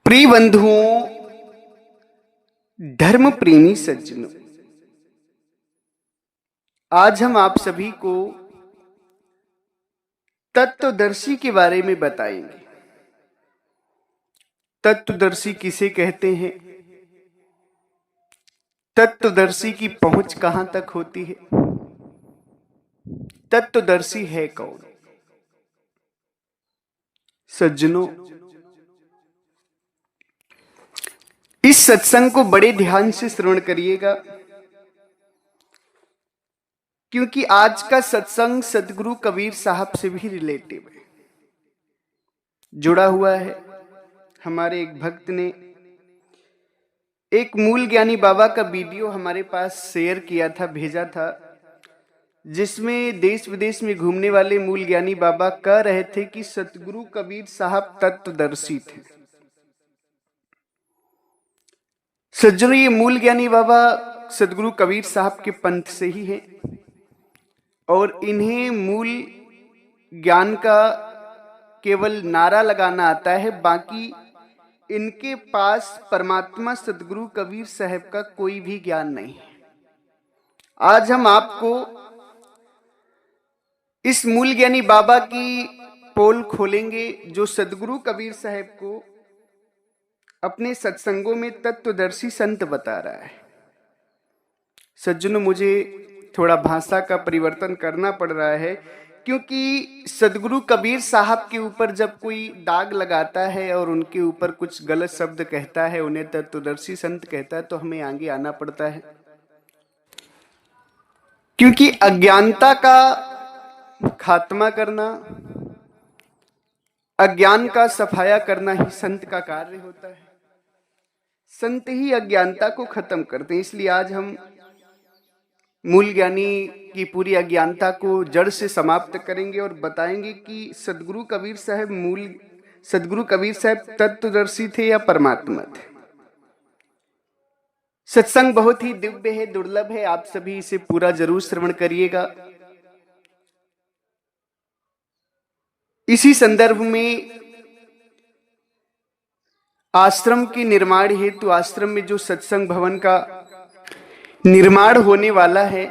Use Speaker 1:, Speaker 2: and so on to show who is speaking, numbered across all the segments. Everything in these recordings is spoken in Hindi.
Speaker 1: प्रिय बंधुओं, धर्म प्रेमी सज्जनों, आज हम आप सभी को तत्वदर्शी के बारे में बताएंगे। तत्वदर्शी किसे कहते हैं? तत्वदर्शी की पहुंच कहां तक होती है? तत्वदर्शी है कौन? सज्जनों, इस सत्संग को बड़े ध्यान से श्रवण करिएगा, क्योंकि आज का सत्संग सदगुरु कबीर साहब से भी रिलेटिव है, जुड़ा हुआ है। हमारे एक भक्त ने एक मूल ज्ञानी बाबा का वीडियो हमारे पास शेयर किया था, भेजा था, जिसमें देश विदेश में घूमने वाले मूल ज्ञानी बाबा कह रहे थे कि सतगुरु कबीर साहब तत्वदर्शी थे। सज्जनों, ये मूल ज्ञानी बाबा सदगुरु कबीर साहब के पंथ से ही है और इन्हें मूल ज्ञान का केवल नारा लगाना आता है, बाकी इनके पास परमात्मा सदगुरु कबीर साहब का कोई भी ज्ञान नहीं है। आज हम आपको इस मूल ज्ञानी बाबा की पोल खोलेंगे, जो सदगुरु कबीर साहब को अपने सत्संगों में तत्वदर्शी संत बता रहा है। सज्जनों, मुझे थोड़ा भाषा का परिवर्तन करना पड़ रहा है, क्योंकि सदगुरु कबीर साहब के ऊपर जब कोई दाग लगाता है और उनके ऊपर कुछ गलत शब्द कहता है, उन्हें तत्वदर्शी संत कहता है, तो हमें आगे आना पड़ता है, क्योंकि अज्ञानता का खात्मा करना, अज्ञान का सफाया करना ही संत का कार्य होता है। संत ही अज्ञानता को खत्म करते हैं। इसलिए आज हम मूल ज्ञानी की पूरी अज्ञानता को जड़ से समाप्त करेंगे और बताएंगे कि सदगुरु कबीर साहब तत्वदर्शी थे या परमात्मा थे। सत्संग बहुत ही दिव्य है, दुर्लभ है, आप सभी इसे पूरा जरूर श्रवण करिएगा। इसी संदर्भ में आश्रम के निर्माण हेतु आश्रम में जो सत्संग भवन का निर्माण होने वाला है,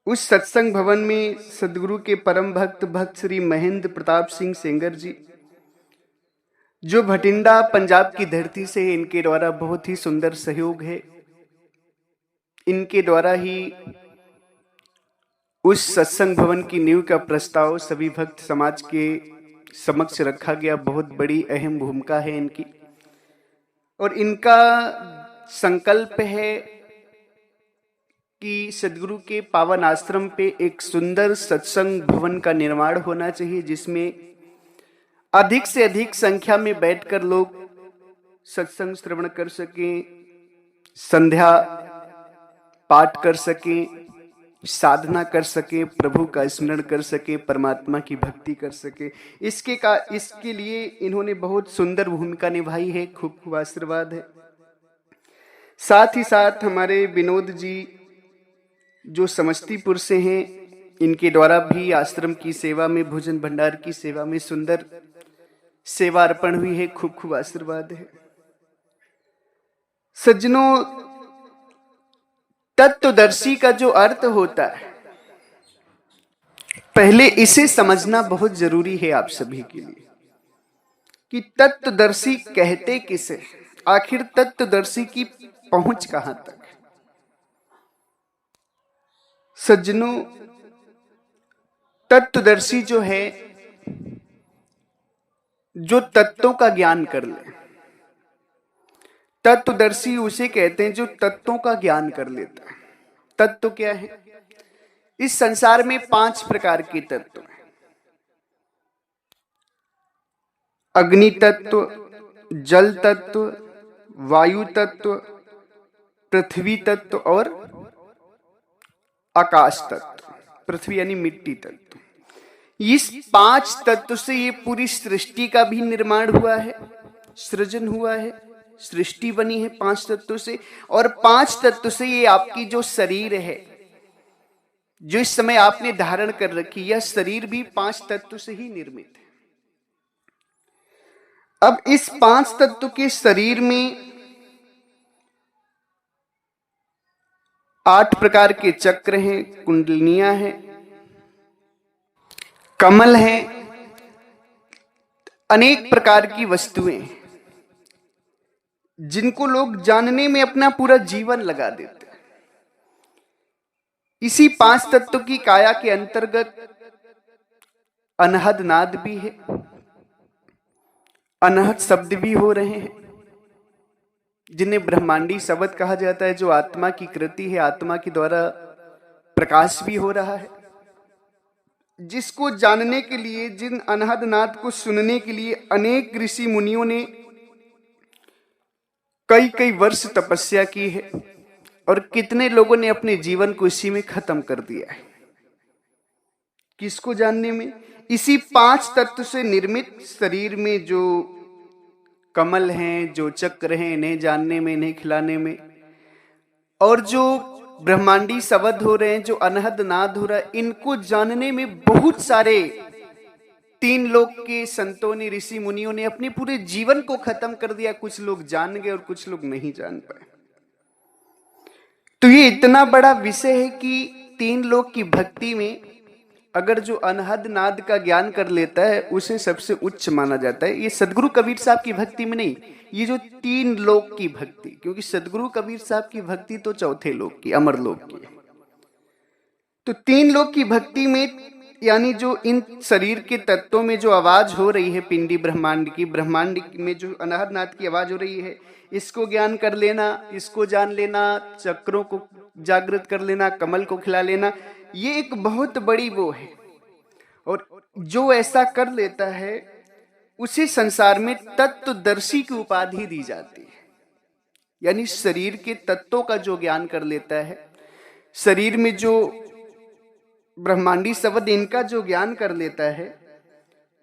Speaker 1: उस सत्संग भवन में सदगुरु के परम भक्त श्री महेंद्र प्रताप सिंह सेंगर जी, जो भटिंडा पंजाब की धरती से, इनके द्वारा बहुत ही सुंदर सहयोग है। इनके द्वारा ही उस सत्संग भवन की नींव का प्रस्ताव सभी भक्त समाज के समक्ष रखा गया। बहुत बड़ी अहम भूमिका है इनकी, और इनका संकल्प है कि सदगुरु के पावन आश्रम पे एक सुंदर सत्संग भवन का निर्माण होना चाहिए, जिसमें अधिक से अधिक संख्या में बैठकर लोग सत्संग श्रवण कर सकें, संध्या पाठ कर सकें, साधना कर सके, प्रभु का स्मरण कर सके, परमात्मा की भक्ति कर सके। इसके लिए इन्होंने बहुत सुंदर भूमिका निभाई है। खूब खूब आशीर्वाद है। साथ ही साथ हमारे विनोद जी, जो समस्तीपुर से हैं, इनके द्वारा भी आश्रम की सेवा में, भोजन भंडार की सेवा में सुंदर सेवा अर्पण हुई है। खूब खूब आशीर्वाद है। सज्जनों, तत्वदर्शी का जो अर्थ होता है, पहले इसे समझना बहुत जरूरी है आप सभी के लिए, कि तत्वदर्शी कहते किसे, आखिर तत्वदर्शी की पहुंच कहां तक। सज्जनों, तत्वदर्शी जो है, जो तत्वों का ज्ञान कर ले, तत्वदर्शी उसे कहते हैं जो तत्वों का ज्ञान कर लेता है। तत्व क्या है? इस संसार में 5 प्रकार के तत्व हैं। अग्नि तत्व, जल तत्व, वायु तत्व, पृथ्वी तत्व और आकाश तत्व, पृथ्वी यानी मिट्टी तत्व। इस 5 तत्व से ये पूरी सृष्टि का भी निर्माण हुआ है, सृजन हुआ है, सृष्टि बनी है 5 तत्वों से। और 5 तत्व से ये आपकी जो शरीर है, जो इस समय आपने धारण कर रखी, यह शरीर भी 5 तत्व से ही निर्मित है। अब इस 5 तत्व के शरीर में 8 प्रकार के चक्र हैं, कुंडलिनियां हैं, कमल हैं, अनेक प्रकार की वस्तुएं जिनको लोग जानने में अपना पूरा जीवन लगा देते हैं। इसी 5 तत्व की काया के अंतर्गत अनहद नाद भी है, अनहद शब्द भी हो रहे हैं, जिन्हें ब्रह्मांडी शब्द कहा जाता है, जो आत्मा की कृति है, आत्मा के द्वारा प्रकाश भी हो रहा है, जिसको जानने के लिए, जिन अनहद नाद को सुनने के लिए अनेक ऋषि मुनियों ने कई कई वर्ष तपस्या की है और कितने लोगों ने अपने जीवन को इसी में खत्म कर दिया है। किसको जानने में? इसी 5 तत्व से निर्मित शरीर में जो कमल हैं, जो चक्र हैं, इन्हें जानने में, इन्हें खिलाने में, और जो ब्रह्मांडी शब्द हो रहे हैं, जो अनहद नाद हो रहा है, इनको जानने में बहुत सारे 3 लोक के संतों ने, ऋषि मुनियों ने अपने पूरे जीवन को खत्म कर दिया। कुछ लोग जान गए और कुछ लोग नहीं जान पाए। तो ये इतना बड़ा विषय है कि 3 लोक की भक्ति में अगर जो अनहद नाद का ज्ञान कर लेता है उसे सबसे उच्च माना जाता है। ये सदगुरु कबीर साहब की भक्ति में नहीं, ये जो 3 लोक की भक्ति, क्योंकि सदगुरु कबीर साहब की भक्ति तो 4थे लोक की, अमर लोक की है। तो 3 लोक की भक्ति में, यानी जो इन शरीर के तत्वों में जो आवाज हो रही है पिंडी ब्रह्मांड की, ब्रह्मांड में जो अनहद नाद की आवाज हो रही है, इसको ज्ञान कर लेना, इसको जान लेना, चक्रों को जागृत कर लेना, कमल को खिला लेना, ये एक बहुत बड़ी वो है। और जो ऐसा कर लेता है उसे संसार में तत्वदर्शी की उपाधि दी जाती है। यानी शरीर के तत्वों का जो ज्ञान कर लेता है, शरीर में जो ब्रह्मांडी शब्द इनका जो ज्ञान कर लेता है,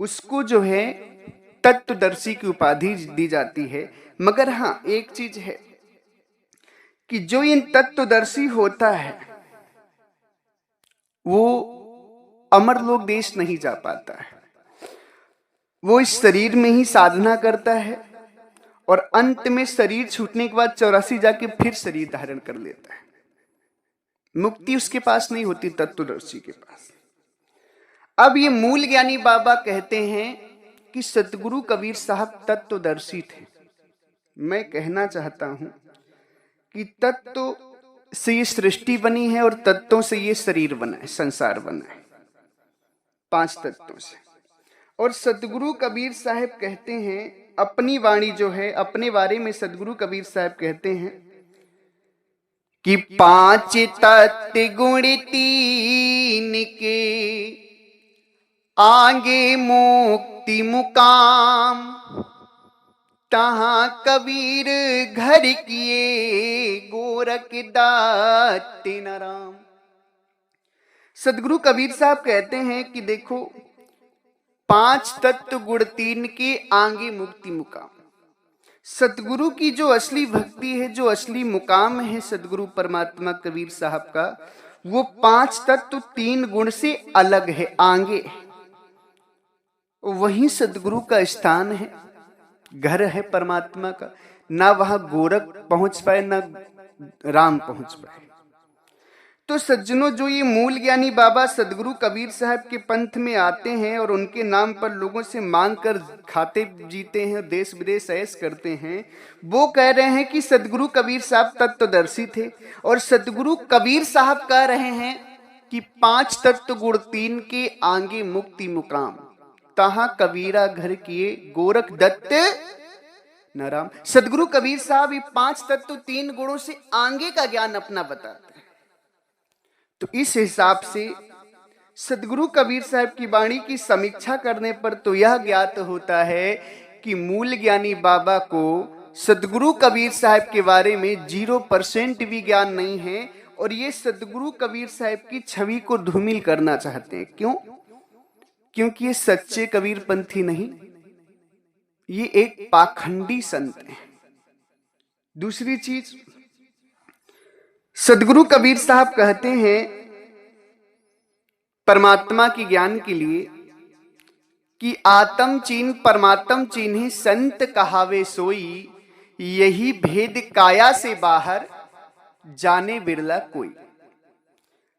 Speaker 1: उसको जो है तत्वदर्शी की उपाधि दी जाती है। मगर हाँ, एक चीज है कि जो इन तत्वदर्शी होता है वो अमर लोक देश नहीं जा पाता है। वो इस शरीर में ही साधना करता है और अंत में शरीर छूटने के बाद 84 जाके फिर शरीर धारण कर लेता है। मुक्ति उसके पास नहीं होती, तत्वदर्शी के पास। अब ये मूल ज्ञानी बाबा कहते हैं कि सतगुरु कबीर साहब तत्वदर्शी थे। मैं कहना चाहता हूं कि तत्व से ये सृष्टि बनी है और तत्वों से ये शरीर बना है, संसार बना है, 5 तत्वों से। और सतगुरु कबीर साहब कहते हैं, अपनी वाणी जो है, अपने बारे में सतगुरु कबीर साहब कहते हैं कि 5 तत्व गुण 3 के आगे मुक्ति मुकाम, तहां कबीर घर किए गोरख दाते न राम। सदगुरु कबीर साहब कहते हैं कि देखो, 5 तत्व गुण 3 के आगे मुक्ति मुकाम। सतगुरु की जो असली भक्ति है, जो असली मुकाम है सदगुरु परमात्मा कबीर साहब का, वो 5 तत्व 3 गुण से अलग है, आगे है। वहीं सदगुरु का स्थान है, घर है परमात्मा का। ना वहां गोरख पहुंच पाए, ना राम पहुंच पाए। तो सज्जनों, जो ये मूल ज्ञानी बाबा सदगुरु कबीर साहब के पंथ में आते हैं और उनके नाम पर लोगों से मांग कर खाते जीते हैं, देश विदेश ऐश करते हैं, वो कह रहे हैं कि सदगुरु कबीर साहब तत्वदर्शी थे। और सदगुरु कबीर साहब कह रहे हैं कि 5 तत्व गुण 3 के आगे मुक्ति मुकाम, तहां कबीरा घर किए गोरख दत्त न राम। सदगुरु कबीर साहब ये 5 तत्व 3 गुणों से आगे का ज्ञान अपना बताते हैं। तो इस हिसाब से सदगुरु कबीर साहब की वाणी की समीक्षा करने पर तो यह ज्ञात होता है कि मूल ज्ञानी बाबा को सदगुरु कबीर साहब के बारे में 0% भी ज्ञान नहीं है। और ये सदगुरु कबीर साहब की छवि को धूमिल करना चाहते हैं। क्यों? क्योंकि ये सच्चे कबीर पंथी नहीं, ये एक पाखंडी संत है। दूसरी चीज, सदगुरु कबीर साहब कहते हैं परमात्मा के ज्ञान के लिए कि आत्म चीन परमात्म चीन्हि संत कहावे सोई, यही भेद काया से बाहर जाने बिरला कोई।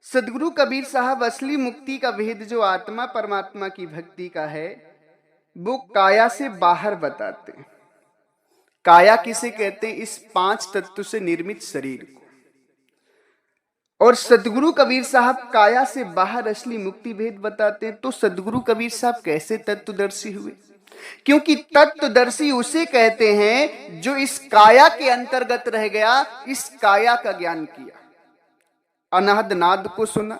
Speaker 1: सदगुरु कबीर साहब असली मुक्ति का भेद जो आत्मा परमात्मा की भक्ति का है वो काया से बाहर बताते हैं। काया किसे कहते हैं? इस 5 तत्व से निर्मित शरीर को। और सदगुरु कबीर साहब काया से बाहर असली मुक्ति भेद बताते हैं। तो सदगुरु कबीर साहब कैसे तत्वदर्शी हुए? क्योंकि तत्वदर्शी उसे कहते हैं जो इस काया के अंतर्गत रह गया, इस काया का ज्ञान किया, अनाहद नाद को सुना,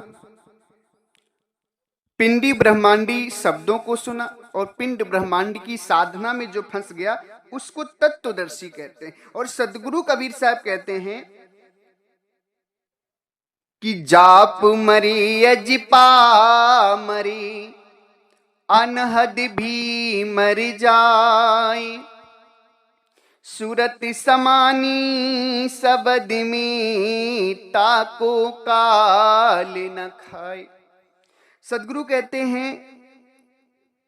Speaker 1: पिंडी ब्रह्मांडी शब्दों को सुना, और पिंड ब्रह्मांड की साधना में जो फंस गया उसको तत्वदर्शी कहते हैं। और सदगुरु कबीर साहब कहते हैं कि जाप मरी अजपा मरी, अनहद भी मर जाए, सूरत समानी सबद में, ताको काल न खाए। सदगुरु कहते हैं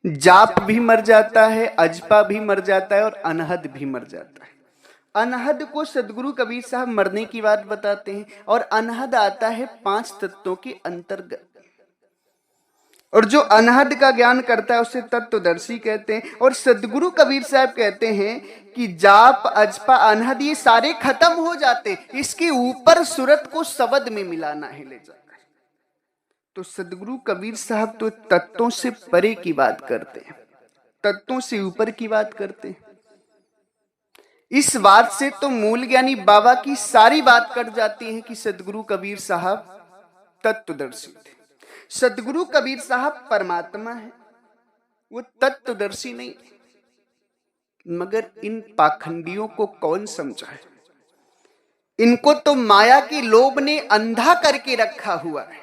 Speaker 1: जाप भी मर जाता है, अजपा भी मर जाता है, और अनहद भी मर जाता है। अनहद को सदगुरु कबीर साहब मरने की बात बताते हैं, और अनहद आता है 5 तत्वों के अंतर्गत। और जो अनहद का ज्ञान करता है उसे तत्वदर्शी कहते हैं। और सदगुरु कबीर साहब कहते हैं कि जाप अजपा अनहद ये सारे खत्म हो जाते हैं, इसके ऊपर सूरत को शब्द में मिलाना है ले जाकर। तो सदगुरु कबीर साहब तो तत्वों से परे की बात करते हैं, तत्वों से ऊपर की बात करते हैं। इस बात से तो मूल ज्ञानी बाबा की सारी बात कट जाती है कि सदगुरु कबीर साहब तत्वदर्शी थे। सदगुरु कबीर साहब परमात्मा है, वो तत्वदर्शी नहीं। मगर इन पाखंडियों को कौन समझाए? इनको तो माया के लोभ ने अंधा करके रखा हुआ है,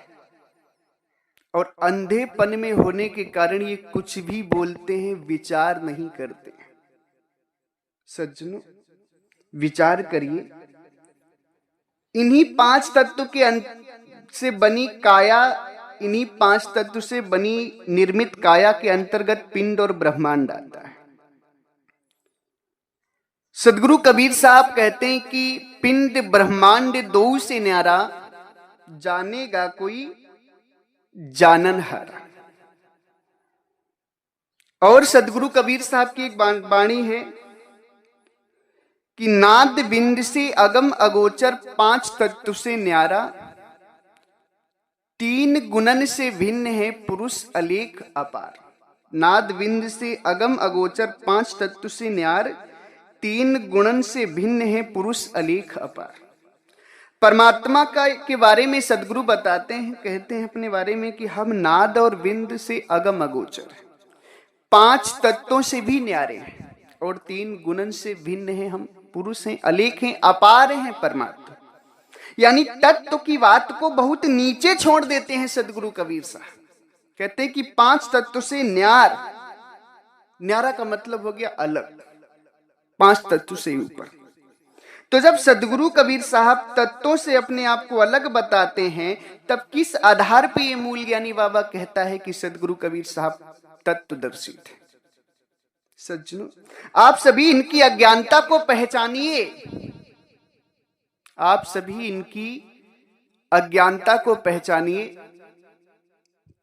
Speaker 1: और अंधेपन में होने के कारण ये कुछ भी बोलते हैं, विचार नहीं करते। सज्जनों, विचार करिए, इन्हीं 5 तत्व के से बनी काया, इन्हीं 5 तत्व से बनी निर्मित काया के अंतर्गत पिंड और ब्रह्मांड आता है। सदगुरु कबीर साहब कहते हैं कि पिंड ब्रह्मांड दो से न्यारा, जानेगा कोई जाननहारा। और सदगुरु कबीर साहब की एक वाणी है कि नाद बिंद से अगम अगोचर 5 तत्व से न्यारा, 3 गुणन से भिन्न है पुरुष अलेख अपार। नाद बिंद से अगम अगोचर 5 तत्व से न्यार, 3 गुणन से भिन्न है पुरुष अलेख अपार। परमात्मा का के बारे में सदगुरु बताते हैं, कहते हैं अपने बारे में कि हम नाद और बिंद से अगम अगोचर हैं, 5 तत्वों से भी न्यारे हैं, और 3 गुणन से भिन्न हैं, हम पुरुष हैं, अलेख हैं, अपार हैं परमात्मा। यानी तत्व की बात को बहुत नीचे छोड़ देते हैं सदगुरु कबीर साहब। कहते हैं कि 5 तत्व से न्यार, न्यारा का मतलब हो गया अलग, 5 तत्व से ऊपर। तो जब सदगुरु कबीर साहब तत्वों से अपने आप को अलग बताते हैं, तब किस आधार पर ये मूल ज्ञानी बाबा कहता है कि सदगुरु कबीर साहब तत्वदर्शी थे? सज्जनों, आप सभी इनकी अज्ञानता को पहचानिए, आप सभी इनकी अज्ञानता को पहचानिए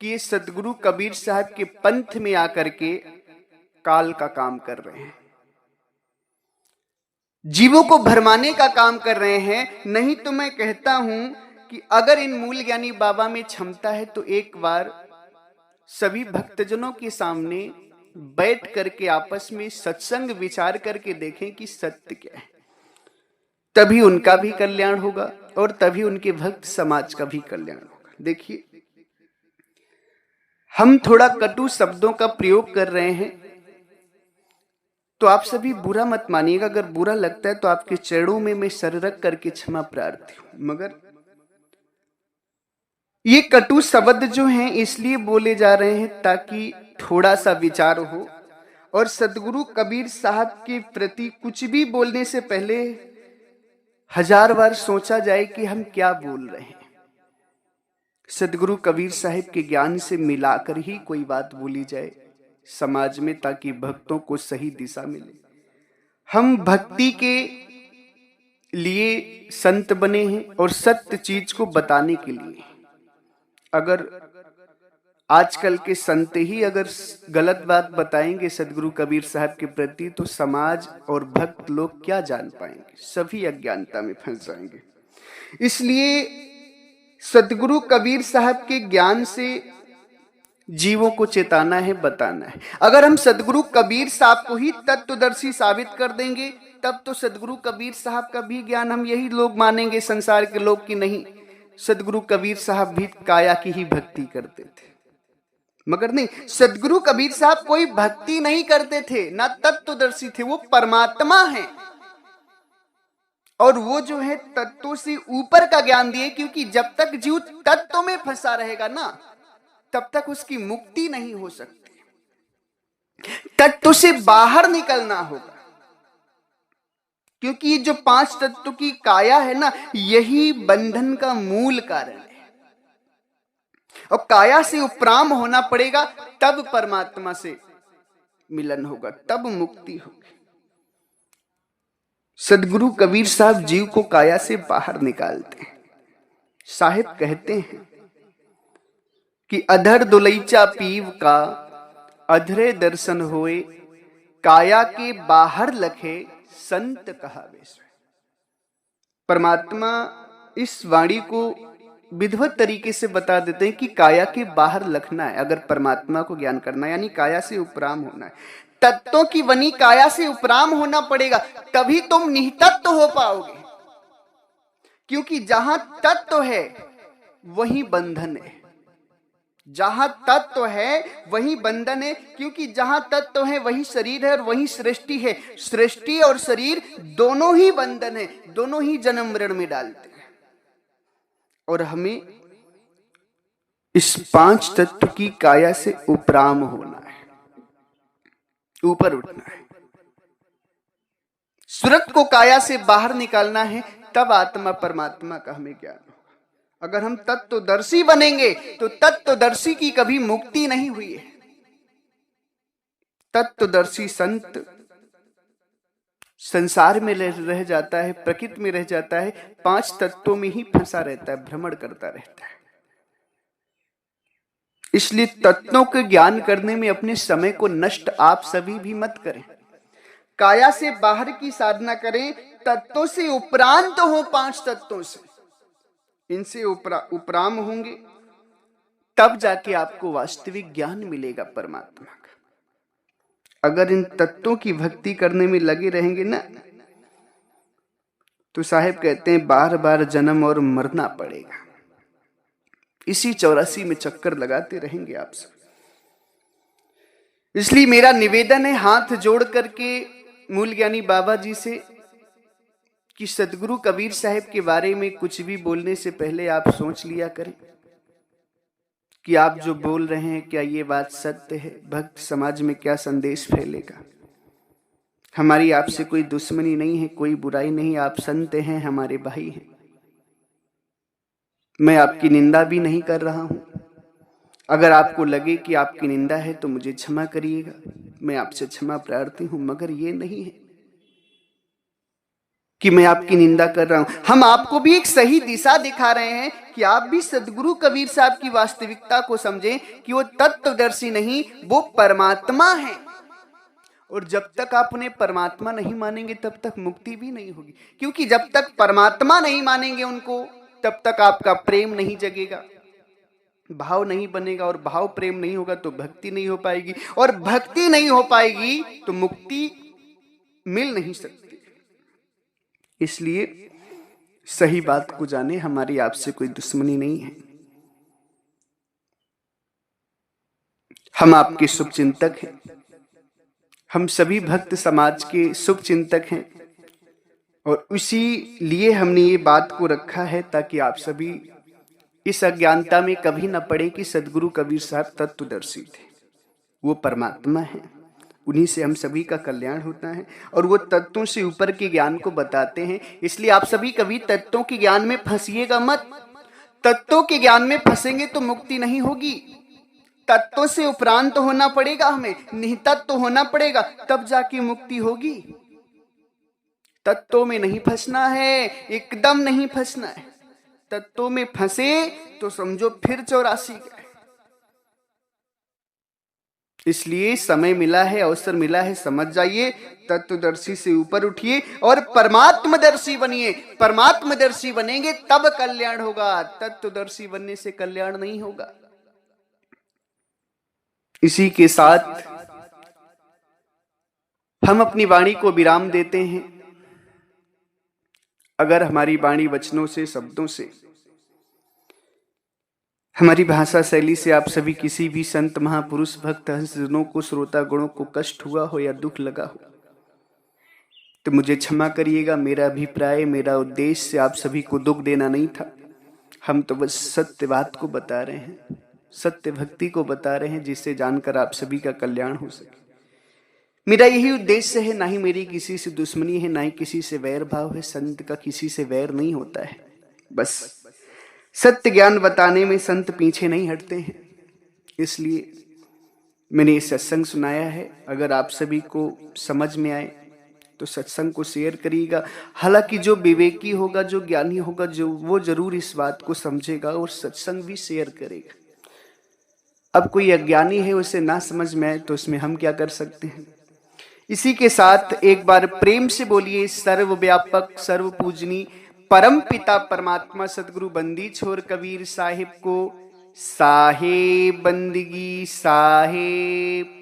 Speaker 1: कि ये सदगुरु कबीर साहब के पंथ में आकर के काल का काम कर रहे हैं, जीवों को भरमाने का काम कर रहे हैं। नहीं तो मैं कहता हूं कि अगर इन मूल ज्ञानी बाबा में क्षमता है तो एक बार सभी भक्तजनों के सामने बैठ करके आपस में सत्संग विचार करके देखें कि सत्य क्या है, तभी उनका भी कल्याण होगा और तभी उनके भक्त समाज का भी कल्याण होगा। देखिए, हम थोड़ा कटु शब्दों का प्रयोग कर रहे हैं, तो आप सभी बुरा मत मानिएगा। अगर बुरा लगता है तो आपके चरणों में मैं सर रख करके क्षमा प्रार्थी हूं। मगर ये कटु शब्द जो हैं इसलिए बोले जा रहे हैं ताकि थोड़ा सा विचार हो, और सदगुरु कबीर साहब के प्रति कुछ भी बोलने से पहले 1000 बार सोचा जाए कि हम क्या बोल रहे हैं। सदगुरु कबीर साहब के ज्ञान से मिलाकर ही कोई बात बोली जाए, समाज में, ताकि भक्तों को सही दिशा मिले। हम भक्ति के लिए संत बने हैं और सत्य चीज को बताने के लिए। अगर आजकल के संत ही अगर गलत बात बताएंगे सदगुरु कबीर साहब के प्रति, तो समाज और भक्त लोग क्या जान पाएंगे, सभी अज्ञानता में फंस जाएंगे। इसलिए सदगुरु कबीर साहब के ज्ञान से जीवों को चेताना है, बताना है। अगर हम सदगुरु कबीर साहब को ही तत्वदर्शी साबित कर देंगे, तब तो सदगुरु कबीर साहब का भी ज्ञान हम यही लोग मानेंगे संसार के लोग की नहीं, सदगुरु कबीर साहब भी काया की ही भक्ति करते थे। मगर नहीं, सदगुरु कबीर साहब कोई भक्ति नहीं करते थे, ना तत्वदर्शी थे, वो परमात्मा है। और वो जो है तत्वों से ऊपर का ज्ञान दिए, क्योंकि जब तक जीव तत्व में फंसा रहेगा ना, तब तक उसकी मुक्ति नहीं हो सकती। तत्व से बाहर निकलना होगा, क्योंकि जो 5 तत्व की काया है ना, यही बंधन का मूल कारण है। और काया से उपराम होना पड़ेगा, तब परमात्मा से मिलन होगा, तब मुक्ति होगी। सदगुरु कबीर साहब जीव को काया से बाहर निकालते हैं। साहिब कहते हैं कि अधर दुलैचा पीव का अधरे दर्शन होए, काया के बाहर लखे संत कहावे। परमात्मा इस वाणी को विधिवत तरीके से बता देते हैं कि काया के बाहर लखना है अगर परमात्मा को ज्ञान करना है, यानी काया से उपराम होना है। तत्वों की बनी काया से उपराम होना पड़ेगा, तभी तुम निहितत्व हो पाओगे। क्योंकि जहां तत्व है वही बंधन है, जहां तत्व है वही बंधन है। क्योंकि जहां तत्व है वही शरीर है और वही सृष्टि है। सृष्टि और शरीर दोनों ही बंधन है, दोनों ही जन्म मरण में डालते हैं। और हमें इस 5 तत्व की काया से उपराम होना है, ऊपर उठना है। सूरत को काया से बाहर निकालना है, तब आत्मा परमात्मा का हमें ज्ञान होगा। अगर हम तत्वदर्शी बनेंगे तो तत्वदर्शी की कभी मुक्ति नहीं हुई है। तत्वदर्शी संत संसार में रह जाता है, प्रकृति में रह जाता है, 5 तत्वों में ही फंसा रहता है, भ्रमण करता रहता है। इसलिए तत्वों के ज्ञान करने में अपने समय को नष्ट आप सभी भी मत करें। काया से बाहर की साधना करें, तत्वों से उपरांत हो। 5 तत्वों से इनसे उपराम होंगे, तब जाके आपको वास्तविक ज्ञान मिलेगा परमात्मा का। अगर इन तत्वों की भक्ति करने में लगे रहेंगे ना, तो साहिब कहते हैं बार बार जन्म और मरना पड़ेगा। इसी 84 में चक्कर लगाते रहेंगे आप सब। इसलिए मेरा निवेदन है हाथ जोड़ करके मूल ज्ञानी बाबा जी से कि सदगुरु कबीर साहब के बारे में कुछ भी बोलने से पहले आप सोच लिया करें कि आप जो बोल रहे हैं क्या ये बात सत्य है, भक्त समाज में क्या संदेश फैलेगा। हमारी आपसे कोई दुश्मनी नहीं है, कोई बुराई नहीं, आप संत हैं, हमारे भाई हैं। मैं आपकी निंदा भी नहीं कर रहा हूं। अगर आपको लगे कि आपकी निंदा है तो मुझे क्षमा करिएगा, मैं आपसे क्षमा प्रार्थी हूं, मगर ये नहीं है कि मैं आपकी निंदा कर रहा हूं। हम आपको भी एक सही दिशा दिखा रहे हैं कि आप भी सदगुरु कबीर साहब की वास्तविकता को समझें कि वो तत्वदर्शी नहीं, वो परमात्मा है। और जब तक आप उन्हें परमात्मा नहीं मानेंगे तब तक मुक्ति भी नहीं होगी। क्योंकि जब तक परमात्मा नहीं मानेंगे उनको, तब तक आपका प्रेम नहीं जगेगा, भाव नहीं बनेगा। और भाव प्रेम नहीं होगा तो भक्ति नहीं हो पाएगी, और भक्ति नहीं हो पाएगी तो मुक्ति मिल नहीं सकती। इसलिए सही बात को जाने, हमारी आपसे कोई दुश्मनी नहीं है। हम आपके शुभ चिंतक हैं, हम सभी भक्त समाज के शुभ चिंतक हैं। और उसी लिए हमने ये बात को रखा है ताकि आप सभी इस अज्ञानता में कभी न पड़े कि सदगुरु कबीर साहब तत्वदर्शी थे। वो परमात्मा है, उन्हीं से हम सभी का कल्याण होता है। और वो तत्वों से ऊपर के ज्ञान को बताते हैं। इसलिए आप सभी कभी तत्वों के ज्ञान में फंसिएगा मत। तत्वों के ज्ञान में फंसेंगे तो मुक्ति नहीं होगी। तत्व से उपरांत होना पड़ेगा, हमें निहितत्व होना पड़ेगा, तब जाके मुक्ति होगी। तत्वों में नहीं फंसना है, एकदम नहीं फंसना है। तत्वों में फंसे तो समझो फिर 84 गए। इसलिए समय मिला है, अवसर मिला है, समझ जाइए, तत्वदर्शी से ऊपर उठिए और परमात्मदर्शी बनिए। परमात्मदर्शी बनेंगे तब कल्याण होगा, तत्वदर्शी बनने से कल्याण नहीं होगा। इसी के साथ हम अपनी वाणी को विराम देते हैं। अगर हमारी वाणी वचनों से, शब्दों से, हमारी भाषा शैली से आप सभी किसी भी संत, महापुरुष, भक्त, हंसजनों को, श्रोता गणों को कष्ट हुआ हो या दुख लगा हो तो मुझे क्षमा करिएगा। मेरा अभिप्राय, मेरा उद्देश्य आप सभी को दुख देना नहीं था। हम तो बस सत्य बात को बता रहे हैं, सत्य भक्ति को बता रहे हैं, जिससे जानकर आप सभी का कल्याण हो सके। मेरा यही उद्देश्य है। ना ही मेरी किसी से दुश्मनी है, ना ही किसी से वैर भाव है। संत का किसी से वैर नहीं होता है। बस सत्य ज्ञान बताने में संत पीछे नहीं हटते हैं। इसलिए मैंने ये सत्संग सुनाया है। अगर आप सभी को समझ में आए तो सत्संग को शेयर करिएगा। हालांकि जो विवेकी होगा, जो ज्ञानी होगा, जो वो जरूर इस बात को समझेगा और सत्संग भी शेयर करेगा। अब कोई अज्ञानी है, उसे ना समझ में आए तो उसमें हम क्या कर सकते हैं। इसी के साथ एक बार प्रेम से बोलिए, सर्वव्यापक, सर्व पूजनी परम पिता परमात्मा सदगुरु बंदी छोर कबीर साहिब को साहेब बंदगी साहेब।